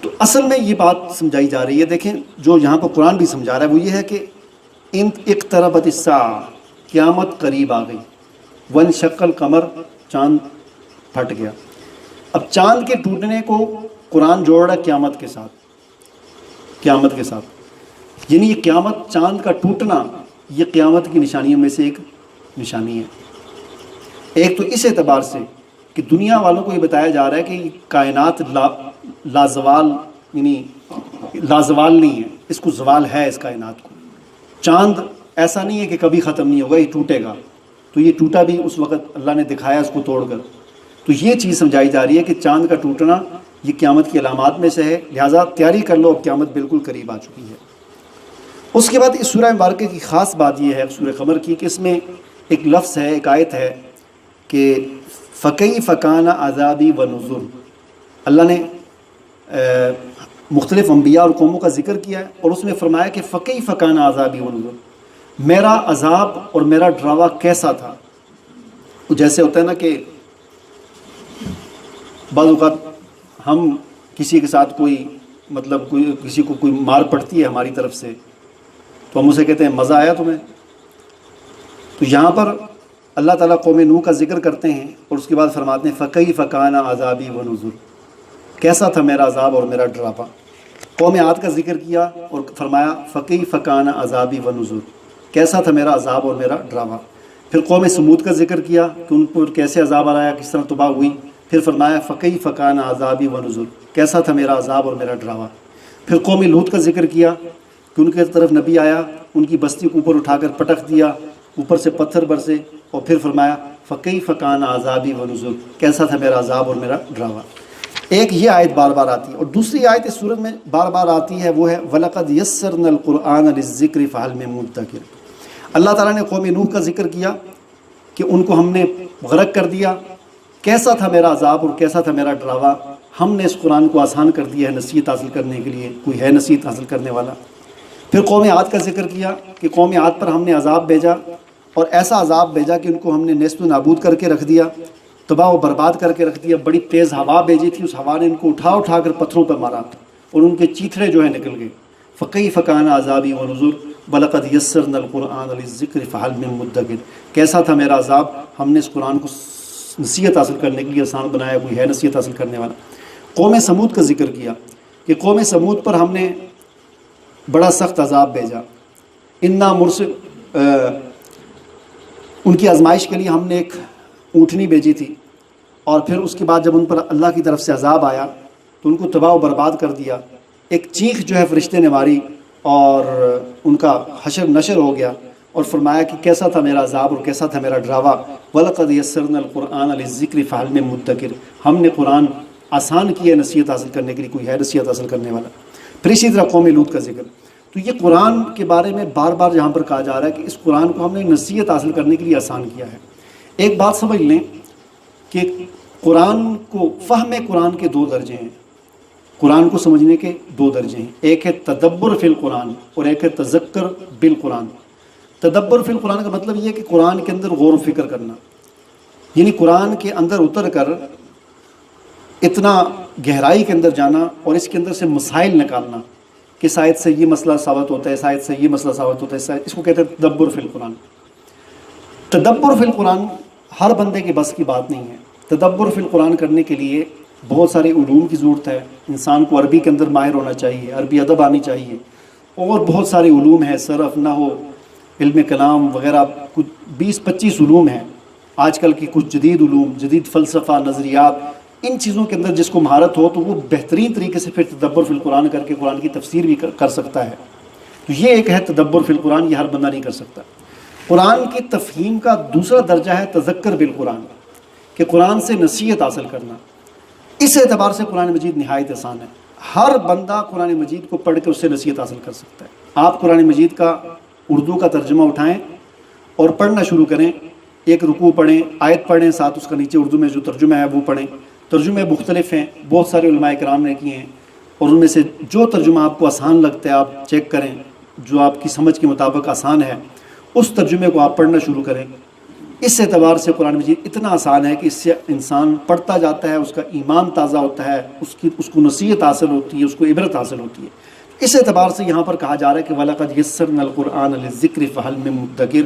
تو اصل میں یہ بات سمجھائی جا رہی ہے، دیکھیں جو یہاں پر قرآن بھی سمجھا رہا ہے وہ یہ ہے کہ ان اقتربت الساعہ، قیامت قریب آ گئی، وانشق القمر، چاند پھٹ گیا۔ اب چاند کے ٹوٹنے کو قرآن جوڑ رہا ہے قیامت کے ساتھ، قیامت کے ساتھ، یعنی یہ قیامت، چاند کا ٹوٹنا یہ قیامت کی نشانیوں میں سے ایک نشانی ہے۔ ایک تو اس اعتبار سے کہ دنیا والوں کو یہ بتایا جا رہا ہے کہ کائنات لازوال، یعنی لازوال نہیں ہے، اس کو زوال ہے اس کائنات کو۔ چاند ایسا نہیں ہے کہ کبھی ختم نہیں ہوگا، یہ ٹوٹے گا، تو یہ ٹوٹا بھی اس وقت اللہ نے دکھایا اس کو توڑ کر۔ تو یہ چیز سمجھائی جا رہی ہے کہ چاند کا ٹوٹنا یہ قیامت کی علامات میں سے ہے، لہٰذا تیاری کر لو، اب قیامت بالکل قریب آ چکی ہے۔ اس کے بعد اس سورہ مبارکہ کی خاص بات یہ ہے سورہ قمر کی کہ اس میں ایک لفظ ہے، ایک آیت ہے کہ فَكَيْفَ كَانَ عَذَابِي وَنُذُرِ۔ اللہ نے مختلف انبیاء اور قوموں کا ذکر کیا ہے اور اس میں فرمایا کہ فَكَيْفَ كَانَ عَذَابِي وَنُذُرِ، میرا عذاب اور میرا ڈراوا کیسا تھا۔ جیسے ہوتا ہے نا کہ بعض اوقات ہم کسی کے ساتھ کوئی کسی کو کوئی مار پڑتی ہے ہماری طرف سے تو ہم اسے کہتے ہیں مزہ آیا تمہیں۔ تو یہاں پر اللہ تعالیٰ قوم نوح کا ذکر کرتے ہیں اور اس کے بعد فرماتے ہیں فَكَيْفَ كَانَ عَذَابِي وَنُذُرِ، کیسا تھا میرا عذاب اور میرا ڈراوا۔ قوم عاد کا ذکر کیا اور فرمایا فَكَيْفَ كَانَ عَذَابِي وَنُذُرِ، کیسا تھا میرا عذاب اور میرا ڈراوا۔ پھر قوم سمود کا ذکر کیا کہ ان پر کیسے عذاب آیا، کس طرح تباہ ہوئی۔ پھر فرمایا فَكَيْفَ كَانَ عَذَابِي وَنُذُرِ، کیسا تھا میرا عذاب اور میرا ڈراوا۔ پھر قوم لوط کا ذکر کیا کہ ان کے طرف نبی آیا، ان کی بستی کو اوپر اٹھا کر پٹک دیا، اوپر سے پتھر برسے، اور پھر فرمایا فَكَيْفَ كَانَ عَذَابِي وَنُذُرِ، کیسا تھا میرا عذاب اور میرا ڈراوا۔ ایک یہ آیت بار بار آتی ہے، اور دوسری آیت اس سورت میں بار بار آتی ہے، وہ ہے وَلَقَدْ يَسَّرْنَا الْقُرْآنَ لِلذِّكْرِ فَهَلْ مِن مُدَّكِرٍ۔ اللہ تعالیٰ نے قوم نوح کا ذکر کیا کہ ان کو ہم نے غرق کر دیا، کیسا تھا میرا عذاب اور کیسا تھا میرا ڈراوا۔ ہم نے اس قرآن کو آسان کر دیا ہے نصیحت حاصل کرنے کے لیے، کوئی ہے نصیحت حاصل کرنے والا۔ پھر قوم عاد کا ذکر کیا کہ قوم عاد پر ہم نے عذاب بھیجا، اور ایسا عذاب بھیجا کہ ان کو ہم نے نیست و نابود کر کے رکھ دیا، تباہ و برباد کر کے رکھ دیا۔ بڑی تیز ہوا بھیجی تھی، اس ہوا نے ان کو اٹھا کر پتھروں پر مارا اور ان کے چیتھڑے جو ہیں نکل گئے۔ فَكَيْفَ كَانَ عَذَابِي وَنُذُرِ وَلَقَدْ يَسَّرْنَا الْقُرْآنَ لِلذِّكْرِ فَهَلْ مِن مُدَّكِرٍ، کیسا تھا میرا عذاب، ہم نے اس قرآن کو نصیحت حاصل کرنے کے لیے آسان بنایا، کوئی ہے نصیحت حاصل کرنے والا۔ قوم سمود کا ذکر کیا کہ قوم سمود پر ہم نے بڑا سخت عذاب بھیجا، انا مرسل، ان کی آزمائش کے لیے ہم نے ایک اونٹنی بھیجی تھی، اور پھر اس کے بعد جب ان پر اللہ کی طرف سے عذاب آیا تو ان کو تباہ و برباد کر دیا۔ ایک چیخ جو ہے فرشتے نے ماری اور ان کا حشر نشر ہو گیا، اور فرمایا کہ کیسا تھا میرا عذاب اور کیسا تھا میرا ڈراوا۔ وَلَقَدْ يَسَّرْنَا الْقُرْآنَ لِلذِّكْرِ فَهَلْ مِن مُدَّكِرٍ، ہم نے قرآن آسان کیا ہے نصیحت حاصل کرنے کے لیے، کوئی ہے نصیحت حاصل کرنے والا۔ پھر اسی طرح قوم لوط کا ذکر۔ تو یہ قرآن کے بارے میں بار بار یہاں پر کہا جا رہا ہے کہ اس قرآن کو ہم نے نصیحت حاصل کرنے کے لیے آسان کیا ہے۔ ایک بات سمجھ لیں کہ قرآن کو، فہم قرآن کے دو درجے ہیں، قرآن کو سمجھنے کے دو درجے ہیں، ایک ہے تدبر فی القرآن اور ایک ہے تذکر بالقرآن۔ تدبر فی القرآن کا مطلب یہ ہے کہ قرآن کے اندر غور و فکر کرنا، یعنی قرآن کے اندر اتر کر اتنا گہرائی کے اندر جانا اور اس کے اندر سے مسائل نکالنا کہ اس آیت سے یہ مسئلہ ثابت ہوتا ہے، اس آیت سے یہ مسئلہ ثابت ہوتا ہے، اس کو کہتے ہیں تدبر فی القرآن۔ تدبر فی القرآن ہر بندے کے بس کی بات نہیں ہے۔ تدبر فی القرآن کرنے کے لیے بہت سارے علوم کی ضرورت ہے، انسان کو عربی کے اندر ماہر ہونا چاہیے، عربی ادب آنی چاہیے، اور بہت سارے علوم ہیں، صرف، نحو، علم کلام وغیرہ، کچھ 20-25 علوم ہیں آج کل کی، کچھ جدید علوم، جدید فلسفہ، نظریات، ان چیزوں کے اندر جس کو مہارت ہو تو وہ بہترین طریقے سے پھر تدبر فی القرآن کر کے قرآن کی تفسیر بھی کر سکتا ہے۔ تو یہ ایک ہے تدبر فی القرآن، یہ ہر بندہ نہیں کر سکتا۔ قرآن کی تفہیم کا دوسرا درجہ ہے تذکر بالقرآن، کہ قرآن سے نصیحت حاصل کرنا۔ اس اعتبار سے قرآن مجید نہایت آسان ہے، ہر بندہ قرآن مجید کو پڑھ کے اس سے نصیحت حاصل کر سکتا ہے۔ آپ قرآن مجید کا اردو کا ترجمہ اٹھائیں اور پڑھنا شروع کریں، ایک رکوع پڑھیں، آیت پڑھیں، ساتھ اس کا نیچے اردو میں جو ترجمہ ہے وہ پڑھیں۔ ترجمے مختلف ہیں، بہت سارے علماء کرام نے کیے ہیں، اور ان میں سے جو ترجمہ آپ کو آسان لگتا ہے آپ چیک کریں، جو آپ کی سمجھ کے مطابق آسان ہے اس ترجمے کو آپ پڑھنا شروع کریں۔ اس اعتبار سے قرآن مجید اتنا آسان ہے کہ اس سے انسان پڑھتا جاتا ہے، اس کا ایمان تازہ ہوتا ہے، اس کو نصیحت حاصل ہوتی ہے، اس کو عبرت حاصل ہوتی ہے۔ اس اعتبار سے یہاں پر کہا جا رہا ہے کہ وَلَقَدْ يَسَّرْنَا الْقُرْآنَ لِلذِّكْرِ فَهَلْ مِن مُدَّكِرٍ،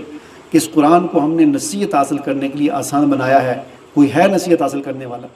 کہ اس قرآن کو ہم نے نصیحت حاصل کرنے کے لیے آسان بنایا ہے، کوئی ہے نصیحت حاصل کرنے والا؟